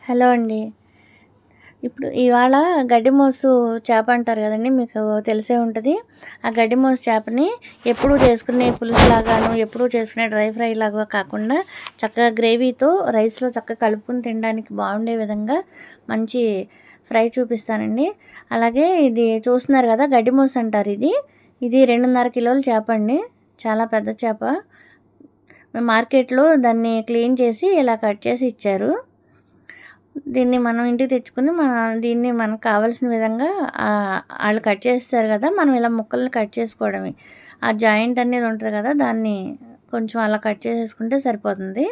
Hello అండి. ఇప్పుడు ఇవాళ గడ్డిమోసు చేప అంటారు కదండీ! మీకు తెలిసే ఉంటది. ఆ గడ్డిమోసు చేపని ఎప్పుడూ చేసుకునే పులుసులాగాను, ఎప్పుడూ చేసుకునే డ్రై ఫ్రై లాగా కాకుండా చక్కగా గ్రేవీతో రైస్‌లో చక్కగా కలుపుకొని తినడానికి బాగుండే విధంగా మంచి ఫ్రై చూపిస్తానండి. అలాగే ఇది చూస్తున్నారు కదా! గడ్డిమోసు అంటారు ఇది. ఇది 2.5 కిలోల చేప అండి. చాలా పెద్ద చేప. మార్కెట్‌లో దాన్ని క్లీన్ చేసి ఇలా కట్ చేసి ఇచ్చారు. దీన్ని మనం ఇంటికి తెచ్చుకొని దీన్ని మనకు కావాల్సిన విధంగా ఆళ్ళు కట్ చేస్తారు కదా! మనం ఇలా ముక్కల్ని కట్ చేసుకోవడమే. ఆ జాయింట్ అనేది ఉంటది కదా! దాన్ని కొంచెం అలా కట్ చేసేసుకుంటే సరిపోతుంది.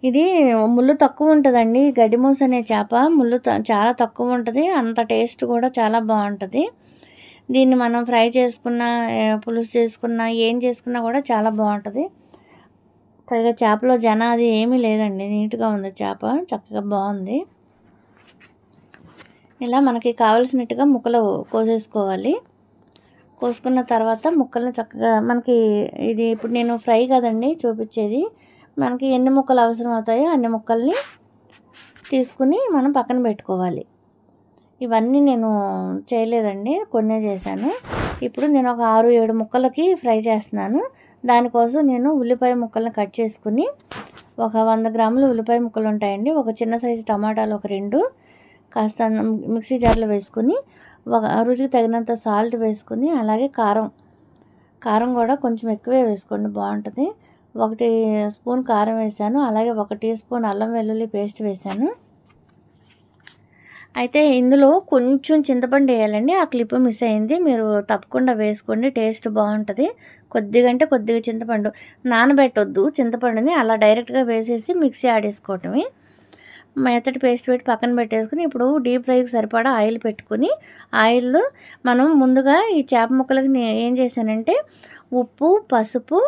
ఇది ముళ్ళు తక్కువ ఉంటదండి. గడ్డిమూస అనే చేప ముళ్ళు చాలా తక్కువ ఉంటది. అంత టేస్ట్ కూడా చాలా బావుంటది. దీన్ని మనం ఫ్రై చేసుకున్నా, పులుసు చేసుకున్నా, ఏం చేసుకున్నా కూడా చాలా బావుంటది. పైగా చేపలో అది ఏమీ లేదండి. నీట్‌గా ఉంది చేప. చక్కగా బావుంది. ఇలా మనకి కావాల్సినట్టుగా ముక్కలు కోసేసుకోవాలి. కోసుకున్న తర్వాత ముక్కల్ని చక్కగా మనకి ఇది ఇప్పుడు నేను ఫ్రై కదండీ చూపిచ్చేది. మనకి ఎన్ని ముక్కలు అవసరం అవుతాయో అన్ని ముక్కల్ని తీసుకుని మనం పక్కన పెట్టుకోవాలి. ఇవన్నీ నేను చేయలేదండి. కొన్నే చేశాను. ఇప్పుడు నేను ఒక 6, 7 ముక్కలకి ఫ్రై చేస్తున్నాను. దానికోసం నేను ఉల్లిపాయ ముక్కల్ని కట్ చేసుకుని ఒక 100 గ్రాముల ఉల్లిపాయ ముక్కలు ఉంటాయండి. ఒక చిన్న సైజు టమాటాలు ఒక 2 కాస్త మిక్సీ జార్లో వేసుకుని ఒక రుచికి తగినంత సాల్ట్ వేసుకుని అలాగే కారం కూడా కొంచెం ఎక్కువే వేసుకోండి బాగుంటుంది. 1 స్పూన్ కారం వేసాను. అలాగే 1 టీ స్పూన్ అల్లం వెల్లుల్లి పేస్ట్ వేసాను. అయితే ఇందులో కొంచెం చింతపండు వేయాలండి. ఆ క్లిప్ మిస్ అయింది. మీరు తప్పకుండా వేసుకోండి. టేస్ట్ బాగుంటుంది. కొద్దిగా చింతపండు నానబెట్టొద్దు. చింతపండుని అలా డైరెక్ట్గా వేసేసి మిక్సీ ఆడేసుకోవటమే. మెత్తటి పేస్ట్ పెట్టి పక్కన పెట్టేసుకుని ఇప్పుడు డీప్ ఫ్రైకి సరిపడా ఆయిల్ పెట్టుకుని ఆయిల్లో మనం ముందుగా ఈ చేప ముక్కలకి ఏం చేశానంటే ఉప్పు, పసుపు,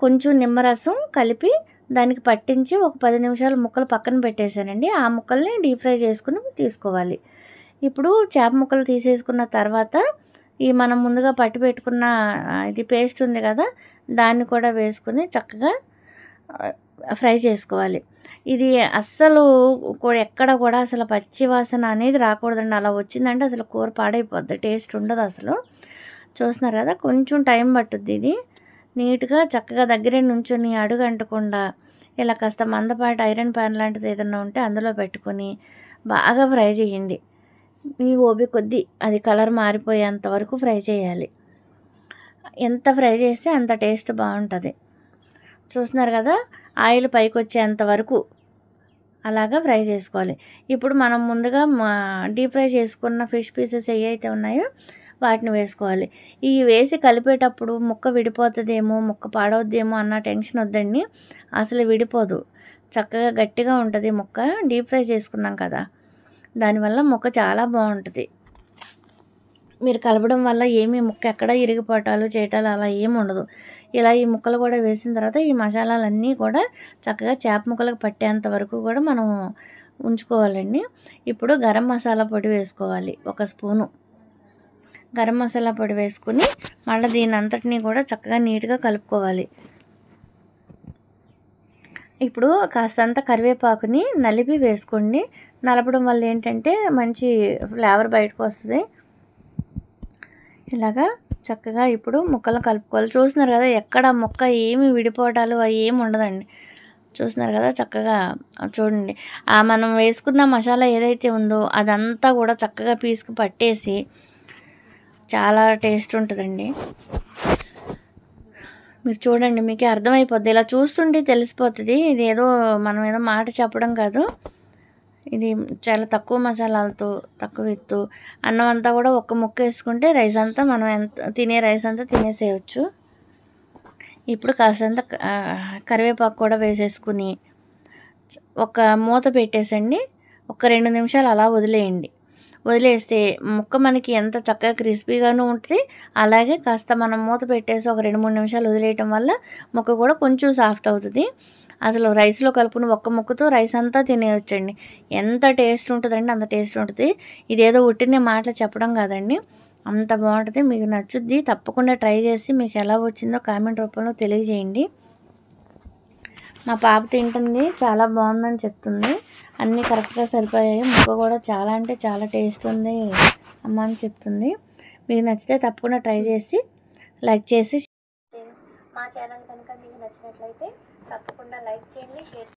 కొంచెం నిమ్మరసం కలిపి దానికి పట్టించి ఒక 10 నిమిషాలు ముక్కలు పక్కన పెట్టేశానండి. ఆ ముక్కల్ని డీప్ ఫ్రై చేసుకుని తీసుకోవాలి. ఇప్పుడు చేప ముక్కలు తీసేసుకున్న తర్వాత ఈ మనం ముందుగా పట్టి పెట్టుకున్న ఇది పేస్ట్ ఉంది కదా! దాన్ని కూడా వేసుకుని చక్కగా ఫ్రై చేసుకోవాలి. ఇది అస్సలు ఎక్కడ కూడా అసలు పచ్చి వాసన అనేది రాకూడదండి. అలా వచ్చిందంటే అసలు కూర పాడైపోద్ది. టేస్ట్ ఉండదు అసలు. చూస్తున్నారు కదా! కొంచెం టైం పట్టుద్ది ఇది. నీట్‌గా చక్కగా దగ్గరే నుంచొని అడుగు అంటకుండా ఇలా కాస్త మందపాటి ఐరన్ ప్యాన్ లాంటిది ఏదన్నా ఉంటే అందులో పెట్టుకొని బాగా ఫ్రై చేయండి. మీ ఓపిక కొద్దీ అది కలర్ మారిపోయేంత వరకు ఫ్రై చేయాలి. ఎంత ఫ్రై చేస్తే అంత టేస్ట్ బాగుంటుంది. చూస్తున్నారు కదా! ఆయిల్ పైకొచ్చేంత వరకు అలాగా ఫ్రై చేసుకోవాలి. ఇప్పుడు మనం ముందుగా డీప్ ఫ్రై చేసుకున్న ఫిష్ పీసెస్ ఏవైతే ఉన్నాయో వాటిని వేసుకోవాలి. ఇవి వేసి కలిపేటప్పుడు ముక్క విడిపోతుందేమో, ముక్క పాడవుద్దేమో అన్న టెన్షన్ వద్దండి. అసలు విడిపోదు. చక్కగా గట్టిగా ఉంటుంది ముక్క. డీప్ ఫ్రై చేసుకున్నాం కదా! దానివల్ల ముక్క చాలా బాగుంటుంది. మీరు కలపడం వల్ల ఏమీ ముక్క ఎక్కడ ఇరిగిపోవటాలు చేయటాలు అలా ఏమి ఉండదు. ఇలా ఈ ముక్కలు కూడా వేసిన తర్వాత ఈ మసాలాలన్నీ కూడా చక్కగా చేప ముక్కలకు పట్టేంత వరకు కూడా మనం ఉంచుకోవాలండి. ఇప్పుడు గరం మసాలా పొడి వేసుకోవాలి. 1 స్పూను గరం మసాలా పొడి వేసుకుని మళ్ళీ దీని అంతటినీ కూడా చక్కగా నీట్‌గా కలుపుకోవాలి. ఇప్పుడు కాస్తంత కరివేపాకుని నలిపి వేసుకోండి. నలపడం వల్ల ఏంటంటే మంచి ఫ్లేవర్ బయటకు వస్తుంది. ఇలాగా చక్కగా ఇప్పుడు ముక్కలు కలుపుకోవాలి. చూస్తున్నారు కదా! ఎక్కడ ముక్క ఏమి విడిపోవటాలు అవి ఏమి ఉండదండి. చూస్తున్నారు కదా! చక్కగా చూడండి. మనం వేసుకున్న మసాలా ఏదైతే ఉందో అదంతా కూడా చక్కగా పీస్‌కి పట్టేసి చాలా టేస్ట్ ఉంటుందండి. మీరు చూడండి, మీకే అర్థమైపోద్ది. ఇలా చూస్తుంటే తెలిసిపోతుంది. ఇది మనం ఏదో మాట చెప్పడం కాదు. ఇది చాలా తక్కువ మసాలాలతో, తక్కువ ఎత్తు అన్నం అంతా కూడా ఒక్క ముక్క వేసుకుంటే రైస్ అంతా మనం తినే రైస్ అంతా తినేసేయచ్చు. ఇప్పుడు కాస్తంత కరివేపాకు కూడా వేసేసుకుని ఒక మూత పెట్టేసండి. ఒక 2 నిమిషాలు అలా వదిలేయండి. వదిలేస్తే ముక్క మనకి ఎంత చక్కగా క్రిస్పీగాను ఉంటుంది. అలాగే కాస్త మనం మూత పెట్టేసి ఒక 2, 3 నిమిషాలు వదిలేయటం వల్ల ముక్క కూడా కొంచెం సాఫ్ట్ అవుతుంది. అసలు రైస్లో కలుపుకుని ఒక్క ముక్కతో రైస్ అంతా తినేయొచ్చండి. ఎంత టేస్ట్ ఉంటుందండి అంత టేస్ట్ ఉంటుంది. ఇదేదో ఉట్టినే మాటలు చెప్పడం కాదండి, అంత బాగుంటుంది. మీకు నచ్చుద్ది. తప్పకుండా ట్రై చేసి మీకు ఎలా వచ్చిందో కామెంట్ రూపంలో తెలియజేయండి. మా పాప తింటుంది, చాలా బాగుందని చెప్తుంది. అన్నీ కరెక్ట్గా సరిపోయాయి, ముక్క కూడా చాలా అంటే చాలా టేస్ట్ ఉంది అమ్మ అని చెప్తుంది. మీకు నచ్చితే తప్పకుండా ట్రై చేసి లైక్ చేసి, మా ఛానల్ కనుక మీకు నచ్చినట్లయితే తప్పకుండా లైక్ చేయండి, షేర్ చేయండి.